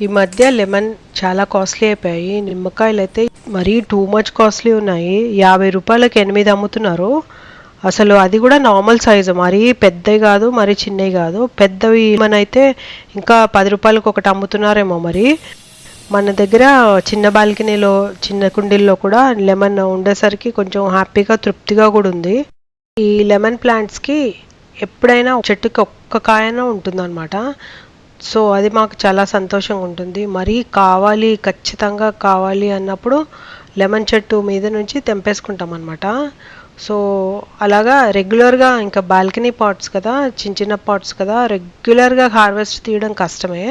ఈ మధ్య లెమన్ చాలా కాస్ట్లీ అయిపోయాయి. నిమ్మకాయలు అయితే మరీ టూ మచ్ కాస్ట్లీ ఉన్నాయి. 50 రూపాయలకి 8 అమ్ముతున్నారు. అసలు అది కూడా నార్మల్ సైజు, మరీ పెద్దవి కాదు మరీ చిన్నవి కాదు. పెద్దవి లెమన్ అయితే ఇంకా 10 రూపాయలకి ఒకటి అమ్ముతున్నారేమో. మరి మన దగ్గర చిన్న బాల్కనీలో చిన్న కుండీల్లో కూడా లెమన్ ఉండేసరికి కొంచెం హ్యాపీగా తృప్తిగా కూడా ఉంది. ఈ లెమన్ ప్లాంట్స్కి ఎప్పుడైనా చెట్టుకి ఒక్క కాయన ఉంటుందన్నమాట. సో అది మాకు చాలా సంతోషంగా ఉంటుంది. మరీ కావాలి, ఖచ్చితంగా కావాలి అన్నప్పుడు లెమన్ చెట్టు మీద నుంచి తెంపేసుకుంటాం అనమాట. సో అలాగా రెగ్యులర్గా, ఇంకా బాల్కనీ పాట్స్ కదా, చిన్న చిన్న పాట్స్ కదా, రెగ్యులర్గా హార్వెస్ట్ తీయడం కష్టమే.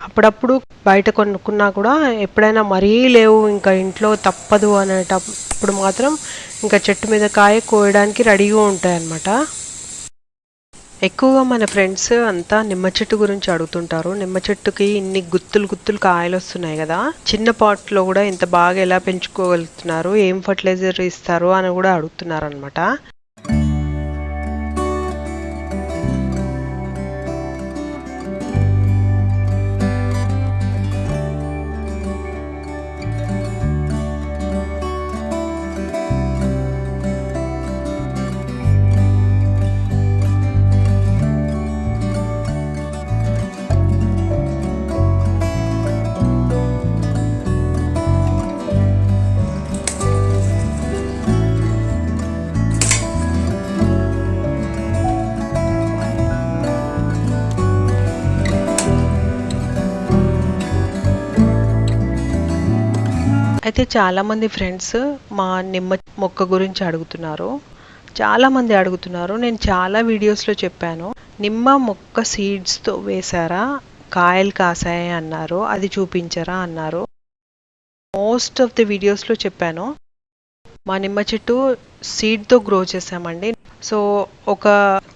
అప్పుడప్పుడు బయట కొనుక్కున్నా కూడా ఎప్పుడైనా మరీ లేవు ఇంకా ఇంట్లో తప్పదు అనేటప్పుడు మాత్రం ఇంకా చెట్టు మీద కాయ కోయడానికి రెడీగా ఉంటాయి అన్నమాట. ఎక్కువగా మన ఫ్రెండ్స్ అంతా నిమ్మ చెట్టు గురించి అడుగుతుంటారు. నిమ్మ చెట్టుకి ఇన్ని గుత్తులు గుత్తులు కాయలు వస్తున్నాయి కదా, చిన్న పాట్లో కూడా ఇంత బాగా ఎలా పెంచుకోగలుగుతున్నారు, ఏం ఫర్టిలైజర్ ఇస్తారు అని కూడా అడుగుతున్నారు అనమాట. అయితే చాలామంది ఫ్రెండ్స్ మా నిమ్మ మొక్క గురించి అడుగుతున్నారు. చాలామంది అడుగుతున్నారు. నేను చాలా వీడియోస్లో చెప్పాను, నిమ్మ మొక్క సీడ్స్తో వేశారా, కాయలు కాసాయి అన్నారు, అది చూపించరా అన్నారు. మోస్ట్ ఆఫ్ ది వీడియోస్లో చెప్పాను. మా నిమ్మ చెట్టు సీడ్తో గ్రో చేసామండి. సో ఒక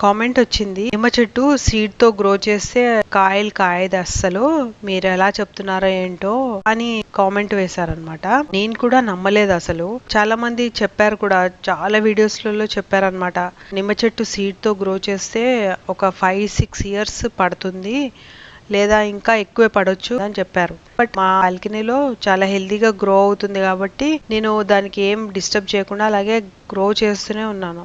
కామెంట్ వచ్చింది, నిమ్మ చెట్టు సీడ్తో గ్రో చేస్తే కాయలు కాయదు అస్సలు, మీరు ఎలా చెప్తున్నారో ఏంటో అని కామెంట్ వేశారనమాట. నేను కూడా నమ్మలేదు అసలు. చాలా మంది చెప్పారు కూడా, చాలా వీడియోస్లలో చెప్పారనమాట, నిమ్మ చెట్టు సీడ్తో గ్రో చేస్తే ఒక 5-6 ఇయర్స్ పడుతుంది, లేదా ఇంకా ఎక్కువే పడవచ్చు అని చెప్పారు. బట్ మా బాల్కనీలో చాలా హెల్తీగా గ్రో అవుతుంది కాబట్టి నేను దానికి ఏం డిస్టర్బ్ చేయకుండా అలాగే గ్రో చేస్తూనే ఉన్నాను.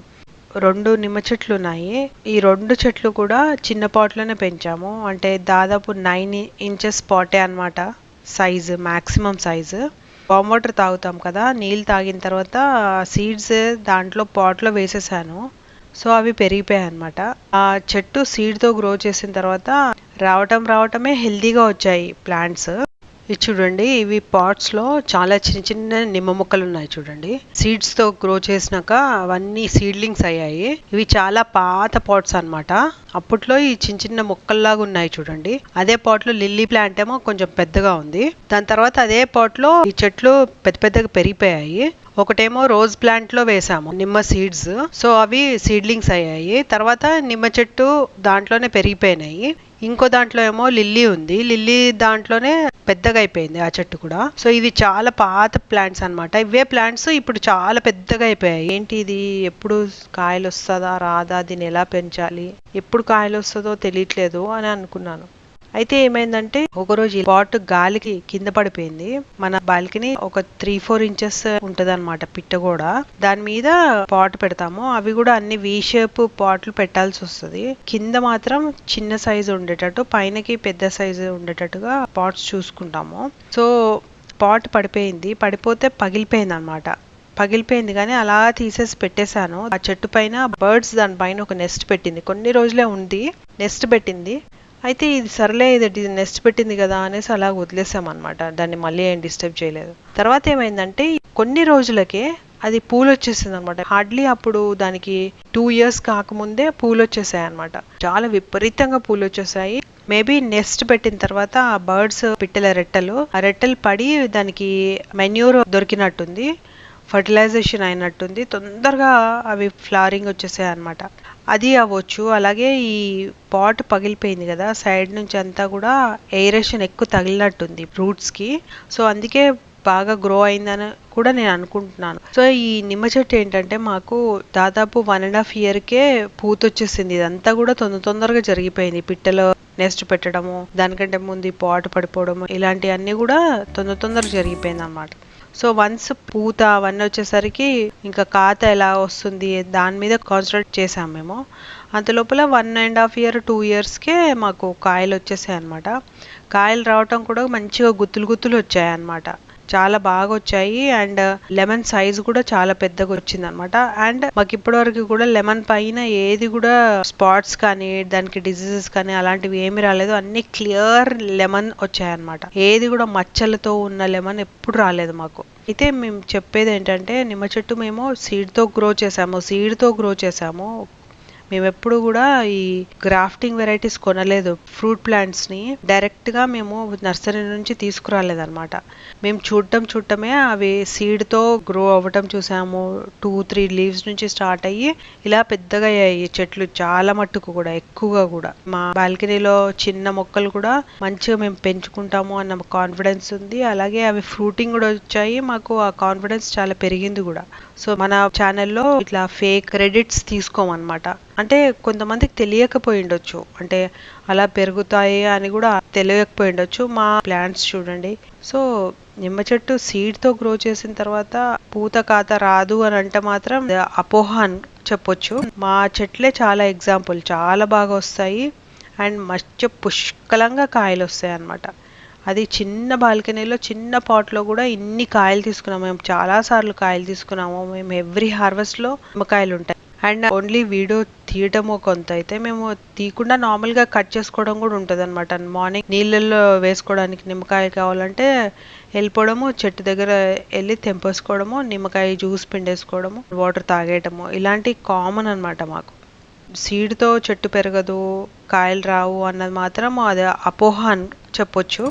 2 నిమ్మ చెట్లు ఉన్నాయి. ఈ 2 చెట్లు కూడా చిన్న పాట్లోనే పెంచాము. అంటే దాదాపు 9 ఇంచెస్ పాటే అనమాట size, maximum size. Warm water తాగుతాం కదా, నీళ్ళు తాగిన తర్వాత సీడ్స్ దాంట్లో పాట్లో వేసేసాను. సో అవి పెరిగిపోయాయి అనమాట. ఆ చెట్టు సీడ్తో గ్రో చేసిన తర్వాత రావటమే హెల్తీగా వచ్చాయి ప్లాంట్స్. ఇది చూడండి, ఇవి పాట్స్లో చాలా చిన్న చిన్న నిమ్మ మొక్కలు ఉన్నాయి చూడండి. సీడ్స్తో గ్రో చేసినాక అవన్నీ సీడ్లింగ్స్ అయ్యాయి. ఇవి చాలా పాత పాట్స్ అనమాట. అప్పట్లో ఈ చిన్న చిన్న మొక్కల్లాగా ఉన్నాయి చూడండి. అదే పాట్లో లిల్లీ ప్లాంట్ ఏమో కొంచెం పెద్దగా ఉంది. దాని తర్వాత అదే పాట్లో ఈ చెట్లు పెద్ద పెద్దగా పెరిగిపోయాయి. ఒకటేమో రోజ్ ప్లాంట్ లో వేసాము నిమ్మ సీడ్స్, సో అవి సీడ్లింగ్స్ అయ్యాయి. తర్వాత నిమ్మ చెట్టు దాంట్లోనే పెరిగిపోయినాయి. ఇంకో దాంట్లో ఏమో లిల్లీ ఉంది, లిల్లీ దాంట్లోనే పెద్దగా అయిపోయింది ఆ చెట్టు కూడా. సో ఇది చాలా పాత ప్లాంట్స్ అనమాట. ఇవే ప్లాంట్స్ ఇప్పుడు చాలా పెద్దగా అయిపోయాయి. ఏంటి ఇది, ఎప్పుడు కాయలు వస్తుందా రాదా, దీన్ని ఎలా పెంచాలి, ఎప్పుడు కాయలు వస్తుందో తెలియట్లేదు అని అనుకున్నాను. అయితే ఏమైందంటే ఒకరోజు పాట్ గాలికి కింద పడిపోయింది. మన బాల్కనీ ఒక 3-4 ఇంచెస్ ఉంటది అనమాట పిట్ట కూడా. దాని మీద పాట్ పెడతాము, అవి కూడా అన్ని వీ షేప్ పాట్లు పెట్టాల్సి వస్తుంది. కింద మాత్రం చిన్న సైజు ఉండేటట్టు, పైనకి పెద్ద సైజు ఉండేటట్టుగా పాట్స్ చూసుకుంటాము. సో పాట్ పడిపోయింది, పడిపోతే పగిలిపోయింది అనమాట. పగిలిపోయింది కానీ అలా తీసేసి పెట్టేశాను. ఆ చెట్టు పైన బర్డ్స్ దానిపైన ఒక నెస్ట్ పెట్టింది. కొన్ని రోజులే ఉంది, నెస్ట్ పెట్టింది. అయితే ఇది సర్లే, ఇది నెస్ట్ పెట్టింది కదా అనేసి అలా వదిలేసామన్నమాట. దాన్ని మళ్ళీ ఏం డిస్టర్బ్ చేయలేదు. తర్వాత ఏమైందంటే కొన్ని రోజులకే అది పూలు వచ్చేసింది అనమాట. హార్డ్లీ అప్పుడు దానికి 2 ఇయర్స్ కాకముందే పూలు వచ్చేసాయి అనమాట. చాలా విపరీతంగా పూలు వచ్చేసాయి. మేబీ నెస్ట్ పెట్టిన తర్వాత ఆ బర్డ్స్ పిట్టల రెట్టలు, ఆ రెట్టలు పడి దానికి మెన్యూర్ దొరికినట్టుంది, ఫర్టిలైజేషన్ అయినట్టుంది, తొందరగా అవి ఫ్లవరింగ్ వచ్చేసాయి అనమాట. అది అవ్వచ్చు. అలాగే ఈ పాట్ పగిలిపోయింది కదా, సైడ్ నుంచి అంతా కూడా ఎయిరేషన్ ఎక్కువ తగిలినట్టుంది రూట్స్కి. సో అందుకే బాగా గ్రో అయిందని కూడా నేను అనుకుంటున్నాను. సో ఈ నిమ్మ చెట్టు ఏంటంటే మాకు దాదాపు 1.5 ఇయర్కే పూత వచ్చేసింది. ఇదంతా కూడా తొందరగా జరిగిపోయింది. పిట్టల నెక్స్ట్ పెట్టడము, దానికంటే ముందు పాట్ పడిపోవడము, ఇలాంటివన్నీ కూడా తొందర జరిగిపోయింది అనమాట. సో వన్స్ పూత అవన్నీ వచ్చేసరికి ఇంకా కాత ఎలా వస్తుంది దాని మీద కాన్సన్ట్రేట్ చేసాం మేము. అంతలోపల 1.5 year 2 yearsకే మాకు కాయలు వచ్చేసాయి అనమాట. కాయలు రావటం కూడా మంచిగా గుత్తులు వచ్చాయి అనమాట, చాలా బాగా వచ్చాయి. అండ్ లెమన్ సైజ్ కూడా చాలా పెద్దగా వచ్చింది అనమాట. అండ్ మాకు ఇప్పటి వరకు కూడా లెమన్ పైన ఏది కూడా స్పాట్స్ కానీ దానికి డిసీజెస్ కానీ అలాంటివి ఏమి రాలేదు, అన్ని క్లియర్ లెమన్ వచ్చాయన్నమాట. ఏది కూడా మచ్చలతో ఉన్న లెమన్ ఎప్పుడు రాలేదు మాకు. అయితే మేము చెప్పేది ఏంటంటే, నిమ్మ చెట్టు మేము సీడ్తో గ్రో చేసాము. మేము ఎప్పుడు కూడా ఈ గ్రాఫ్టింగ్ వెరైటీస్ కొనలేదు, ఫ్రూట్ ప్లాంట్స్ని డైరెక్ట్గా మేము నర్సరీ నుంచి తీసుకురాలేదన్నమాట. మేము చూడటమే అవి సీడ్తో గ్రో అవ్వటం చూసాము. 2-3 లీవ్స్ నుంచి స్టార్ట్ అయ్యి ఇలా పెద్దగా అయ్యాయి చెట్లు, చాలా మట్టుకు కూడా ఎక్కువగా కూడా. మా బాల్కనీలో చిన్న మొక్కలు కూడా మంచిగా మేము పెంచుకుంటాము అన్న కాన్ఫిడెన్స్ ఉంది. అలాగే అవి ఫ్రూటింగ్ కూడా వచ్చాయి, మాకు ఆ కాన్ఫిడెన్స్ చాలా పెరిగింది కూడా. సో మన ఛానల్లో ఇట్లా ఫేక్ క్రెడిట్స్ తీసుకోమన్నమాట. అంటే కొంతమందికి తెలియకపోయి ఉండొచ్చు, అంటే అలా పెరుగుతాయి అని కూడా తెలియకపోయి ఉండొచ్చు. మా ప్లాంట్స్ చూడండి. సో నిమ్మ చెట్టు సీడ్తో గ్రో చేసిన తర్వాత పూత కాత రాదు అని అంటే మాత్రం అపోహ అని చెప్పొచ్చు. మా చెట్లే చాలా ఎగ్జాంపుల్, చాలా బాగా వస్తాయి అండ్ మంచి పుష్కలంగా కాయలు వస్తాయి అన్నమాట. అది చిన్న బాల్కనీలో చిన్న పాట్లో కూడా ఇన్ని కాయలు తీసుకున్నాము. మేము చాలాసార్లు కాయలు తీసుకున్నాము. మేము ఎవ్రీ హార్వెస్ట్లో నిమ్మకాయలు ఉంటాయి. అండ్ ఓన్లీ వీడియో తీయటము కొంత అయితే, మేము తీయకుండా నార్మల్గా కట్ చేసుకోవడం కూడా ఉంటుంది అనమాట. మార్నింగ్ నీళ్ళల్లో వేసుకోవడానికి నిమ్మకాయ కావాలంటే వెళ్ళిపోవడము, చెట్టు దగ్గర వెళ్ళి తెంపేసుకోవడము, నిమ్మకాయ జ్యూస్ పిండేసుకోవడము, వాటర్ తాగేయటము, ఇలాంటి కామన్ అనమాట మాకు. సీడ్తో చెట్టు పెరగదు, కాయలు రావు అన్నది మాత్రం అది అపోహ అని చెప్పొచ్చు.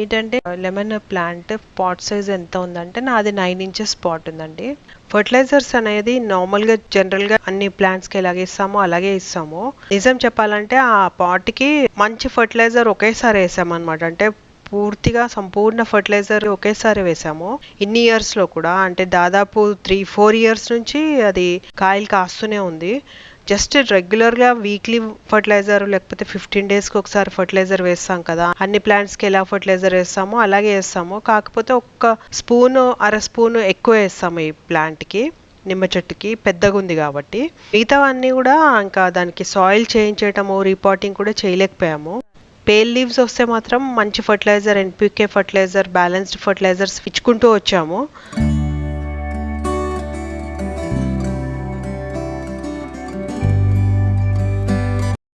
ఏంటంటే లెమన్ ప్లాంట్ పాట్ సైజ్ ఎంత ఉందంటే, నాది 9 inches పాట్ ఉందండి. ఫర్టిలైజర్స్ అనేది నార్మల్గా జనరల్గా అన్ని ప్లాంట్స్కి ఎలాగే ఇస్తామో అలాగే ఇస్తాము. నిజం చెప్పాలంటే ఆ పాట్కి మంచి ఫర్టిలైజర్ ఒకేసారి వేసామన్నమాట. అంటే పూర్తిగా సంపూర్ణ ఫర్టిలైజర్ ఒకేసారి వేసాము. ఇన్ని ఇయర్స్లో కూడా, అంటే దాదాపు 3-4 years నుంచి అది కాయలు కాస్తూనే ఉంది. జస్ట్ రెగ్యులర్గా వీక్లీ ఫర్టిలైజర్ లేకపోతే 15 daysకి ఒకసారి ఫర్టిలైజర్ వేస్తాం కదా, అన్ని ప్లాంట్స్కి ఎలా ఫర్టిలైజర్ వేస్తామో అలాగే వేస్తాము. కాకపోతే 1 స్పూన్ ఎక్కువ వేస్తాము ఈ ప్లాంట్కి, నిమ్మ చెట్టుకి పెద్దగా ఉంది కాబట్టి. మిగతావన్నీ కూడా ఇంకా దానికి సాయిల్ చేంజ్ చేయటము, రీపాటింగ్ కూడా చేయలేకపోయాము. పేల్ లీవ్స్ వస్తే మాత్రం మంచి fertiliser, NPK fertiliser, balanced fertilisers ఇచ్చుకుంటూ వచ్చాము.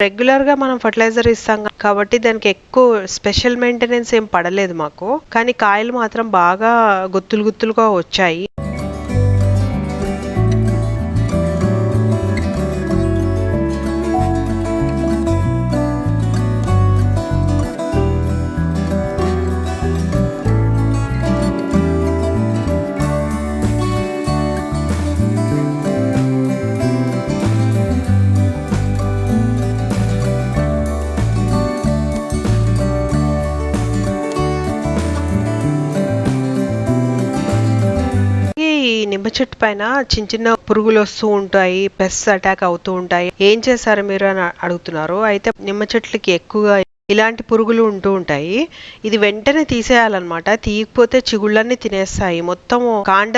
రెగ్యులర్గా మనం ఫర్టిలైజర్ ఇస్తాం కాబట్టి దానికి ఎక్కువ స్పెషల్ మెయింటెనెన్స్ ఏం పడలేదు మాకు. కానీ కాయలు మాత్రం బాగా గుత్తులుగా వచ్చాయి. నిమ్మ చెట్టు పైన చిన్న పురుగులు వస్తూ ఉంటాయి, పెస్ట్ అటాక్ అవుతూ ఉంటాయి. ఏం చేశారు మీరు అని అడుగుతున్నారు. అయితే నిమ్మ చెట్లకి ఎక్కువగా ఇలాంటి పురుగులు ఉంటూ ఉంటాయి. ఇది వెంటనే తీసేయాలన్నమాట. తీయకపోతే చిగుళ్ళన్నీ తినేస్తాయి, మొత్తం కాండ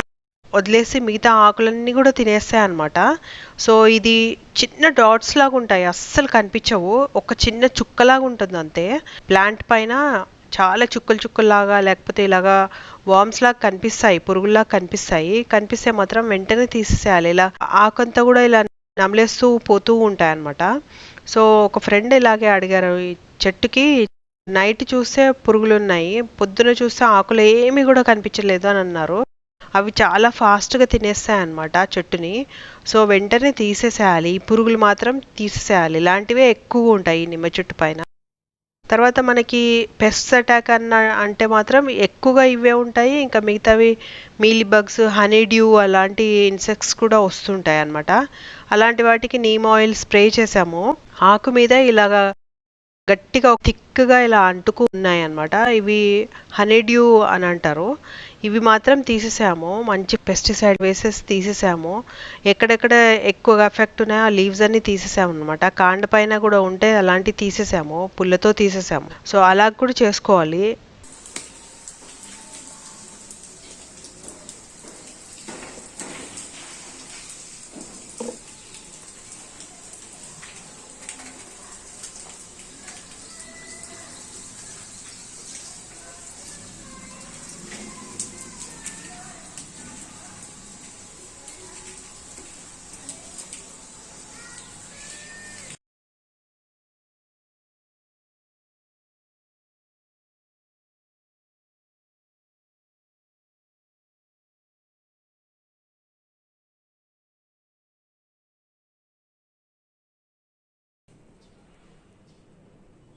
వదిలేసి మిగతా ఆకులన్నీ కూడా తినేస్తాయి అన్నమాట. సో ఇది చిన్న డాట్స్ లాగా ఉంటాయి, అస్సలు కనిపించవు, ఒక చిన్న చుక్కలాగా ఉంటుంది అంతే. ప్లాంట్ పైన చాలా చుక్కల్లాగా లేకపోతే ఇలాగా వామ్స్ లాగా కనిపిస్తాయి, పురుగుల్లాగా కనిపిస్తే మాత్రం వెంటనే తీసేసేయాలి. ఇలా ఆకంతా కూడా ఇలా నమలేస్తూ పోతూ ఉంటాయి అన్నమాట. సో ఒక ఫ్రెండ్ ఇలాగే అడిగారు, ఈ చెట్టుకి నైట్ చూస్తే పురుగులు ఉన్నాయి, పొద్దున చూస్తే ఆకులు ఏమీ కూడా కనిపించలేదు అని అన్నారు. అవి చాలా ఫాస్ట్గా తినేస్తాయి అన్నమాట చెట్టుని. సో వెంటనే తీసేసేయాలి, ఈ పురుగులు మాత్రం తీసేసేయాలి. ఇలాంటివే ఎక్కువ ఉంటాయి నిమ్మ చెట్టు పైన. తర్వాత మనకి పెస్ట్ అటాక్ అంటే మాత్రం ఎక్కువగా ఇవే ఉంటాయి. ఇంకా మిగతావి మీలీ బగ్స్, హనీ డ్యూ అలాంటి ఇన్సెక్ట్స్ కూడా వస్తుంటాయి అన్నమాట. అలాంటి వాటికి నీమ్ ఆయిల్ స్ప్రే చేసాము. ఆకు మీద ఇలాగా గట్టిగా థిక్గా ఇలా అంటుకు ఉన్నాయి అన్నమాట. ఇవి హనీడ్యూ అని అంటారు. ఇవి మాత్రం తీసేసాము, మంచి పెస్టిసైడ్ వేసేసి తీసేసాము. ఎక్కడెక్కడ ఎక్కువగా ఎఫెక్ట్ ఉన్నాయో ఆ లీవ్స్ అన్ని తీసేసాము అనమాట. కాండ పైన కూడా ఉంటే అలాంటివి తీసేసాము, పుల్లతో తీసేసాము. సో అలా కూడా చేసుకోవాలి.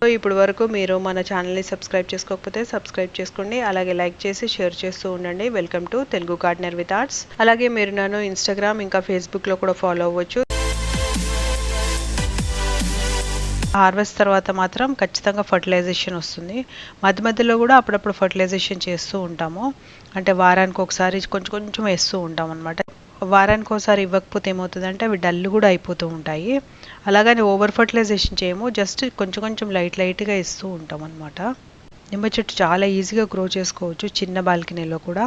సో ఇప్పుడు వరకు మీరు మన ఛానల్ని సబ్స్క్రైబ్ చేసుకోకపోతే సబ్స్క్రైబ్ చేసుకోండి, అలాగే లైక్ చేసి షేర్ చేస్తూ ఉండండి. Welcome to Telugu gardener with arts. అలాగే మీరు నన్ను ఇన్స్టాగ్రామ్ ఇంకా ఫేస్బుక్లో కూడా ఫాలో అవ్వచ్చు. హార్వెస్ట్ తర్వాత మాత్రం ఖచ్చితంగా ఫర్టిలైజేషన్ వస్తుంది. మధ్య మధ్యలో కూడా అప్పుడప్పుడు ఫర్టిలైజేషన్ చేస్తూ ఉంటాము. అంటే వారానికి ఒకసారి కొంచెం కొంచెం వేస్తూ ఉంటాం అనమాట. వారానికి ఒకసారి ఇవ్వకపోతే ఏమవుతుందంటే అవి డల్ కూడా అయిపోతూ ఉంటాయి. అలాగని ఓవర్ ఫర్టిలైజేషన్ చేయము, జస్ట్ కొంచెం కొంచెం లైట్గా ఇస్తూ ఉంటాం అనమాట. నిమ్మ చెట్టు చాలా ఈజీగా గ్రో చేసుకోవచ్చు చిన్న బాల్కనీలో కూడా.